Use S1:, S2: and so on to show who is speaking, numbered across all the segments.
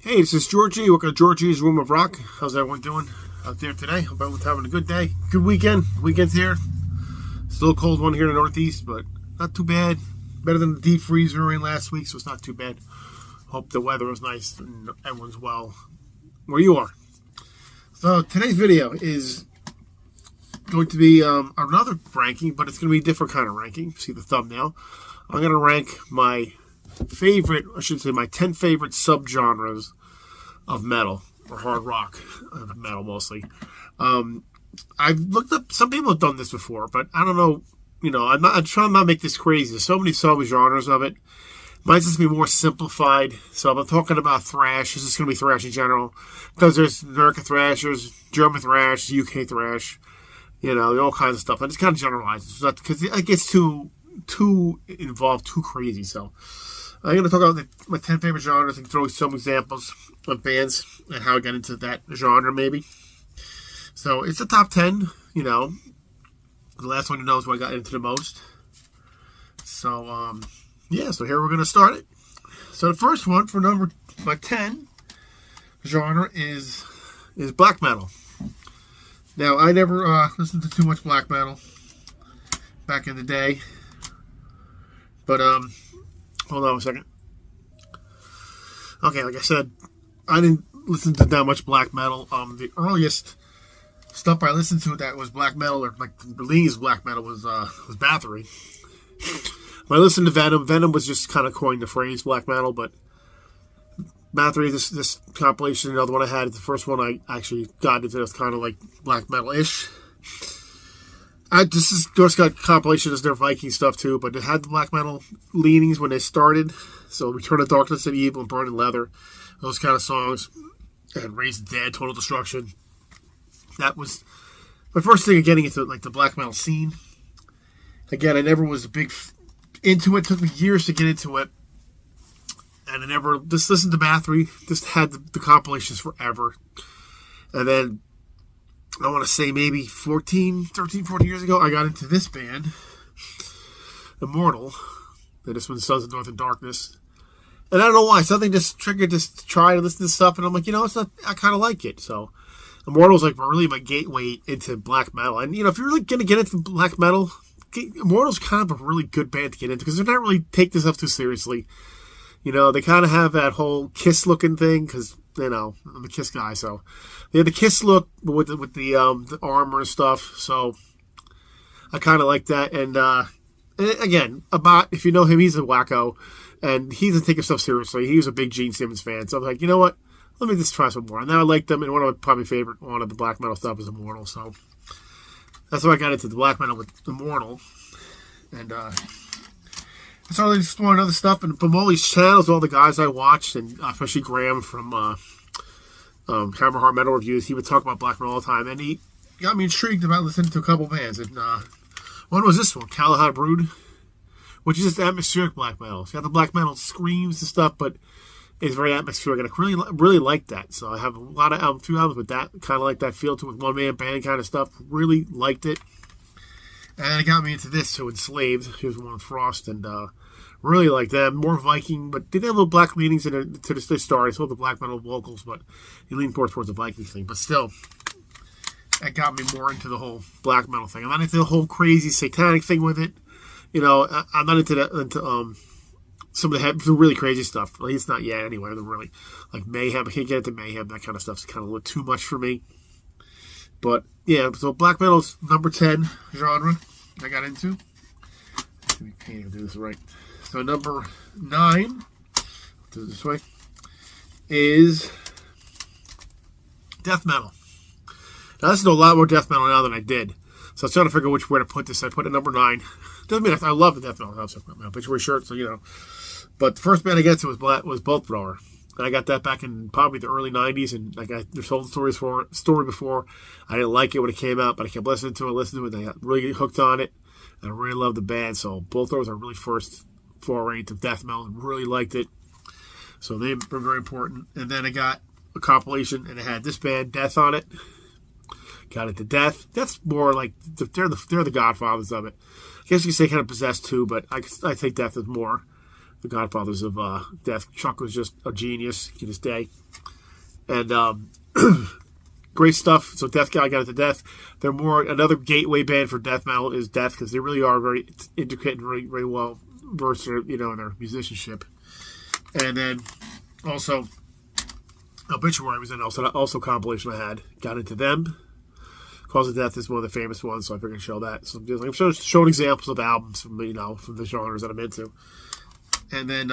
S1: Hey, this is Georgie. Welcome to Georgie's Room of Rock. How's everyone doing out there today? Hope everyone's having a good day. Good weekend. Weekend's here. Still a cold one here in the Northeast, but not too bad. Better than the deep freeze we were in last week, so it's not too bad. Hope the weather was nice and everyone's well where you are. So today's video is going to be another ranking, but it's going to be a different kind of ranking. See the thumbnail. I'm going to rank my favorite, I should say my 10 favorite subgenres of metal, or hard rock, metal mostly. I've looked up, some people have done this before, but I don't know, I'm trying not to make this crazy. There's so many subgenres of it. Mine's just going to be more simplified. So if I'm talking about thrash, it's just going to be thrash in general. Because there's American thrash, there's German thrash, UK thrash, all kinds of stuff. I just kind of generalize it. Because it gets too involved, too crazy. So I'm going to talk about my 10 favorite genres and throw some examples of bands and how I got into that genre, maybe. So it's a top 10, The last one who knows what I got into the most. So, so here we're going to start it. So the first one for my 10 genre is black metal. Now, I never listened to too much black metal back in the day. But, hold on a second. Okay, like I said, I didn't listen to that much black metal. The earliest stuff I listened to that was black metal, or like the least black metal, was Bathory. When I listened to Venom, Venom was just kind of coined the phrase black metal, but Bathory, this compilation, another one I had, the first one I actually got into, was kind of like black metal-ish. Just got compilation as their Viking stuff too, but it had the black metal leanings when they started. So Return of Darkness and Evil and Burning Leather, those kind of songs, and Raise the Dead, Total Destruction. That was my first thing of getting into like the black metal scene. Again, I never was a big into it. It took me years to get into it, and I never just listened to Bathory. Just had the compilations forever, and then I want to say maybe 13, 14 years ago, I got into this band, Immortal. And this one's Sons of Northern Darkness. And I don't know why. Something just triggered just to try to listen to stuff. And I'm like, it's not, I kind of like it. So Immortal's like really my gateway into black metal. And, if you're really going to get into black metal, Immortal's kind of a really good band to get into. Because they're not really take this stuff too seriously. They kind of have that whole Kiss looking thing. Because, I'm a Kiss guy. So they had the Kiss look with the armor and stuff. So I kind of like that. And again, if you know him, he's a wacko. And he doesn't take himself seriously. He was a big Gene Simmons fan. So I'm like, you know what? Let me just try some more. And then I liked them. And one of my probably favorite one of the black metal stuff is Immortal. So that's why I got into the black metal with Immortal. And so I just want other stuff. And from all these channels, all the guys I watched, and especially Graham from Hammer Heart Metal Reviews, he would talk about black metal all the time. And he got me intrigued about listening to a couple bands. And one was this one, Callahan Brood, which is just atmospheric black metal. It's got the black metal screams and stuff, but it's very atmospheric. And I really like that. So I have a lot of few albums with that, kind of like that feel to it, with one-man band kind of stuff. Really liked it. And it got me into this, so Enslaved. Here's one with Frost, and really like them. More Viking, but did have little black leanings in it to the start. It's all the black metal vocals, but he leaned more towards the Viking thing. But still, that got me more into the whole black metal thing. I'm not into the whole crazy satanic thing with it. I'm not into that, some of the really crazy stuff. At least not yet, anyway. They're really like Mayhem. I can't get into Mayhem. That kind of stuff's kind of a little too much for me. But yeah, so black metal's number 10 genre I got into. Let me do this right. So number 9, do it this way, is death metal. Now, I listen to a lot more death metal now than I did. So I was trying to figure where to put this. I put it at number 9. Doesn't mean I love the death metal. I have my obituary shirt, so But the first band I got to was Bolt Thrower. And I got that back in probably the early 90s. And there's told the story before. I didn't like it when it came out, but I kept listening to it, and I got really hooked on it. And I really loved the band. So Bolt Thrower was our really first foray into death metal, and really liked it. So they were very important. And then I got a compilation, and it had this band, Death, on it. Got into Death. That's more like they're the godfathers of it. I guess you could say kind of Possessed too, but I think Death is more the godfathers of death. Chuck was just a genius in his day. And great stuff. So Death Guy got into Death. They're more, another gateway band for death metal is Death, because they really are very intricate and very, very well versed, in their musicianship. And then also Obituary was also a compilation I had. Got into them. Cause of Death is one of the famous ones, so I figured I'd show that. So I'm showing examples of albums from the genres that I'm into. And then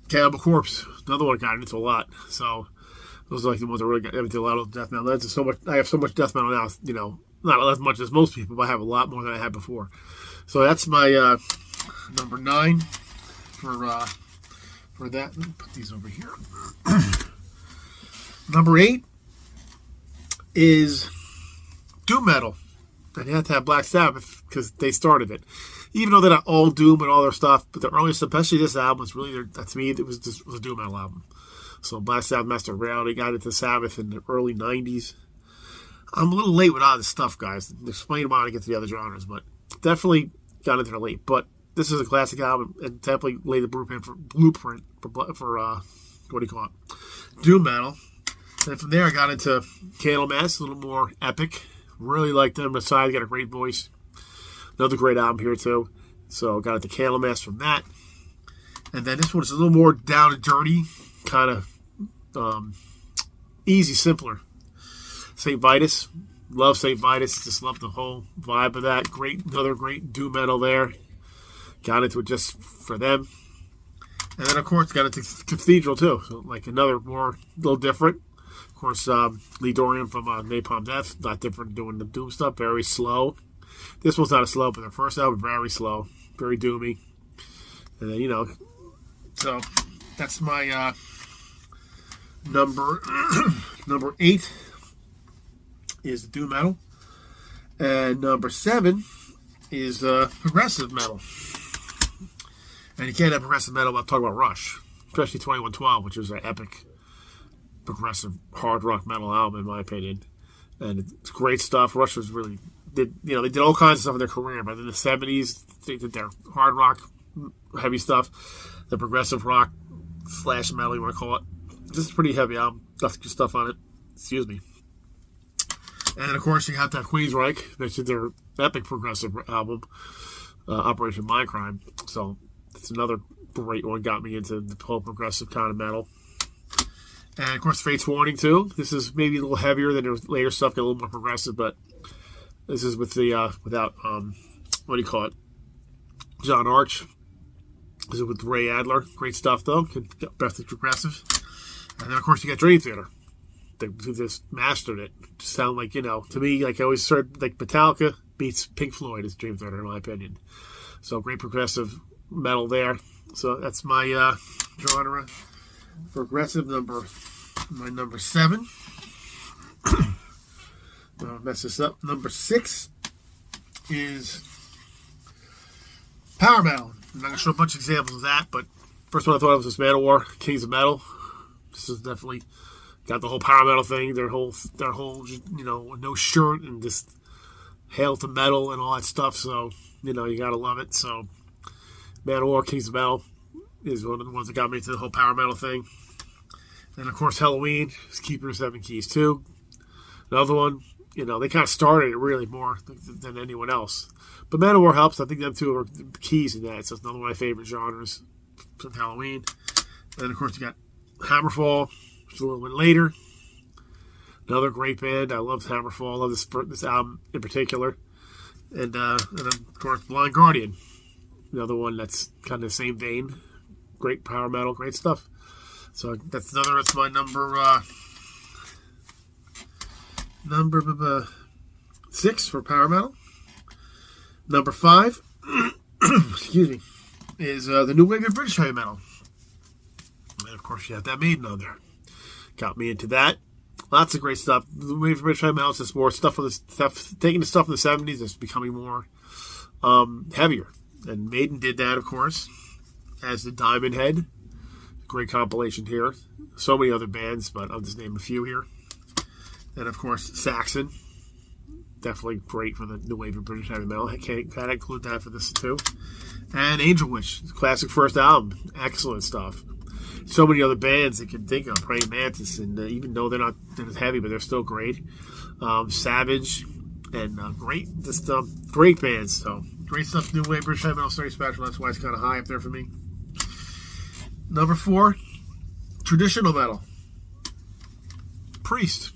S1: Cannibal Corpse, another one I got into a lot. So those are like the ones I really got into a lot of death metal. That's so much. I have so much death metal now. Not as much as most people, but I have a lot more than I had before. So that's my number 9 for that. Let me put these over here. Number 8 is doom metal. And you have to have Black Sabbath because they started it. Even though they're not all doom and all their stuff, but the earliest, especially this album, was really, to me, it was a doom metal album. So Black Sabbath, Master of Reality, got into Sabbath in the early 90s. I'm a little late with all this stuff, guys. Explain why I get to the other genres, but definitely got into it late. But this is a classic album and definitely laid the blueprint for what do you call it? Doom metal. And from there, I got into Candlemass, a little more epic. Really liked them. Messiah's got a great voice. Another great album here, too. So got into Candlemass from that. And then this one's a little more down and dirty, kind of easy, simpler. St. Vitus. Love St. Vitus. Just love the whole vibe of that. Another great doom metal there. Got into it just for them. And then, of course, got into Cathedral, too. So, like, another a little different. Of course, Lee Dorian from Napalm Death, not different doing the doom stuff, very slow. This one's not as slow, but their first album, very slow, very doomy. And then, so that's my number 8 is doom metal. And number 7 is progressive metal. And you can't have progressive metal without talking about Rush, especially 2112, which was an epic progressive hard rock metal album, in my opinion. And it's great stuff. Rush was really they did all kinds of stuff in their career, but in the 70s they did their hard rock heavy stuff, the progressive rock / metal, you want to call it. This is pretty heavy album. Lots of good stuff on it. Excuse me. And then, of course, you have that Queensryche. They did their epic progressive album, Operation Mindcrime. So it's another great one. Got me into the whole progressive kind of metal. And, of course, Fate's Warning, too. This is maybe a little heavier than their later stuff, got a little more progressive, but this is with the, without, what do you call it, John Arch. This is with Ray Adler. Great stuff, though. Best of progressive. And then, of course, you got Dream Theater. They just mastered it. Sound like, to me, like I always heard, like Metallica beats Pink Floyd is Dream Theater, in my opinion. So, great progressive metal there. So, that's my genre. Progressive my number 7. I'll mess this up. Number 6 is power metal. I'm not going to show a bunch of examples of that, but first one I thought of was Manowar, Kings of Metal. This is definitely got the whole power metal thing, their whole no shirt and just hail to metal and all that stuff. So, you gotta love it. So, Manowar, Kings of Metal is one of the ones that got me into the whole power metal thing. And, of course, Halloween is Keeper of Seven Keys, too. Another one, they kind of started it really more than anyone else. But Manowar helps. I think them two are the keys in that. So it's another one of my favorite genres from Halloween. And, of course, you got Hammerfall, which is a little bit later. Another great band. I love Hammerfall. I love this album in particular. And then, of course, Blind Guardian. Another one that's kind of the same vein. Great power metal, great stuff. So that's my number 6 for power metal. Number 5, excuse me, is the new wave of British heavy metal. And of course, you have that Maiden on there. Got me into that. Lots of great stuff. The wave of British heavy metal is just more stuff taking the stuff from the 70s is becoming more heavier. And Maiden did that, of course, as the Diamond Head. Great compilation here. So many other bands, but I'll just name a few here. And, of course, Saxon. definitely great for the new wave of British heavy metal. I can't gotta include that for this too. And Angel Witch, classic first album, excellent stuff. So many other bands that can think of, Praying Mantis, and even though they're not as heavy, but they're still great. Savage, and great bands. So great stuff. New wave British heavy metal, very special. That's why it's kind of high up there for me. Number 4, traditional metal. Priest.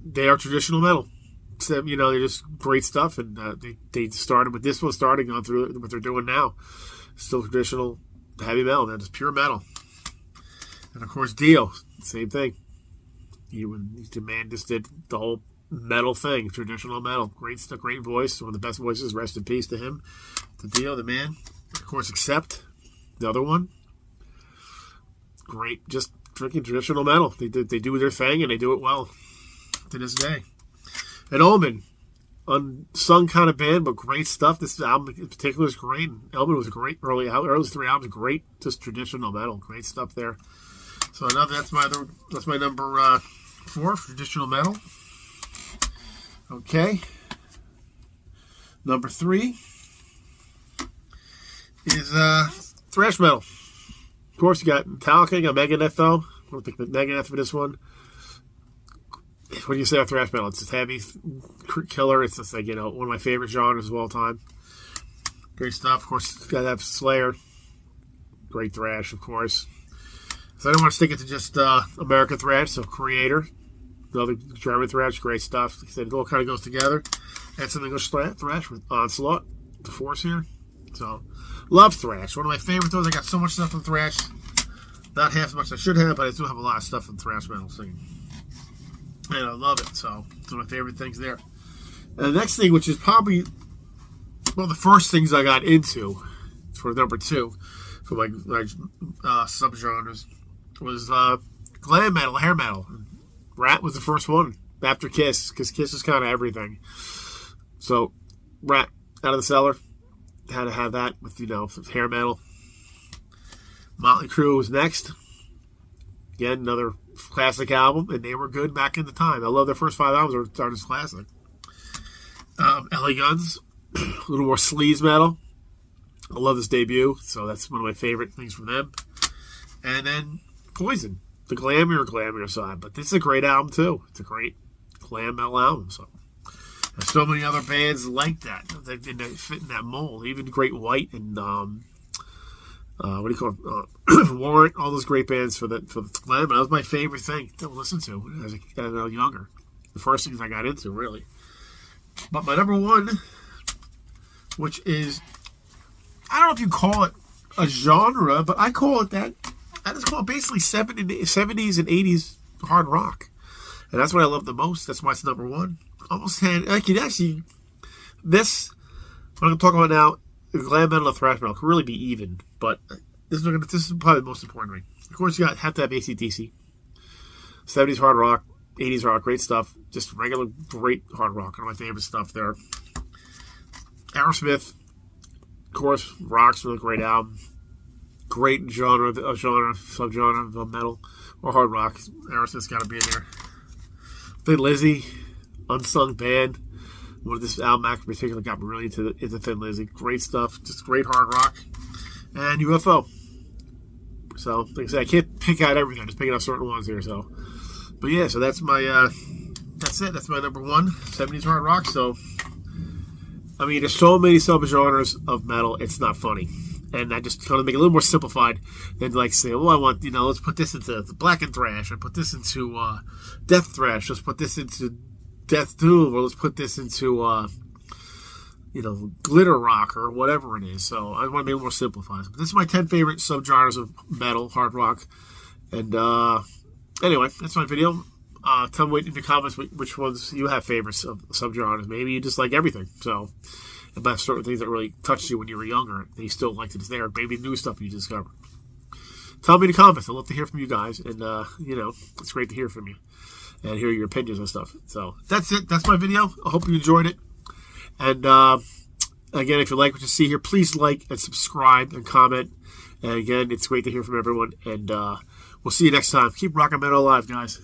S1: They are traditional metal. So, they're just great stuff, and they started with this one, starting on through what they're doing now. Still traditional heavy metal. They're just pure metal. And of course, Dio, same thing. The man just did the whole metal thing, traditional metal. Great stuff, great voice, one of the best voices. Rest in peace to him, to Dio, the man. Of course, Accept, the other one. Great, just freaking traditional metal. They do their thing, and they do it well to this day. And Omen, unsung kind of band, but great stuff. This album in particular is great. Omen was a great early 3 albums, great, just traditional metal, great stuff there. So now that's my number 4, traditional metal. Okay. Number 3 is thrash metal. Of course, you got Metallica, you got Megadeth though. I don't think Megadeth for this one. What do you say about thrash metal? It's just heavy, killer. It's just like, one of my favorite genres of all time. Great stuff. Of course, got to have Slayer. Great thrash, of course. So I don't want to stick it to just American thrash, so Creator. The other German thrash, great stuff. Like I said, it all kind of goes together. And some English thrash with Onslaught, the Force here. So, love thrash. One of my favorite things. I got so much stuff in thrash. Not half as much as I should have, but I do have a lot of stuff in thrash metal scene. And I love it. So, it's one of my favorite things there. And the next thing, which is probably one of the first things I got into for number 2 for my subgenres was glam metal, hair metal. Rat was the first one after Kiss, because Kiss is kind of everything. So, Rat, out of the cellar, had to have that with, hair metal. Motley Crue was next. Again, another classic album, and they were good back in the time. I love their first 5 albums, are just classic. LA Guns, a little more sleaze metal. I love this debut, so that's one of my favorite things from them. And then Poison, the glammier side. But this is a great album, too. It's a great glam metal album. So there's so many other bands like that. They fit in that mold. Even Great White and, what do you call it? Warrant, all those great bands for the glam. That was my favorite thing to listen to as I was younger. The first things I got into, really. But my number 1, which is, I don't know if you call it a genre, but I call it that. I just call it basically 70s and 80s hard rock. And that's what I love the most. That's why it's number 1. Almost had, I can actually, this, what I'm going to talk about now, the glam metal and thrash metal could really be even. But this is probably the most important thing. Of course, you have to have AC/DC. 70s hard rock, 80s rock, great stuff. Just regular, great hard rock. One of my favorite stuff there. Aerosmith, of course, rock's really great album. Great subgenre of metal or hard rock. Aerosmith's got to be in there. Thin Lizzy, unsung band. One of this album in particular got me really into Thin Lizzy. Great stuff, just great hard rock. And UFO. So, like I said, I can't pick out everything. I'm just picking out certain ones here. So, but yeah, so that's my that's it. That's my number 1, 70s hard rock. So, I mean, there's so many subgenres of metal. It's not funny. And I just kind of make it a little more simplified than like say, well, I want, let's put this into blackened thrash, or put this into death thrash, let's put this into death doom, or let's put this into glitter rock, or whatever it is. So I want to make it more simplified. This is my 10 favorite subgenres of metal, hard rock. And anyway, that's my video. Tell me in the comments which ones you have favorites of subgenres. Maybe you just like everything. So, about certain things that really touched you when you were younger, and you still liked it there. Maybe new stuff you discovered. Tell me in the comments. I'd love to hear from you guys, and it's great to hear from you and hear your opinions and stuff. So that's it. That's my video. I hope you enjoyed it. And again, if you like what you see here, please like and subscribe and comment. And again, it's great to hear from everyone. And we'll see you next time. Keep rocking metal alive, guys.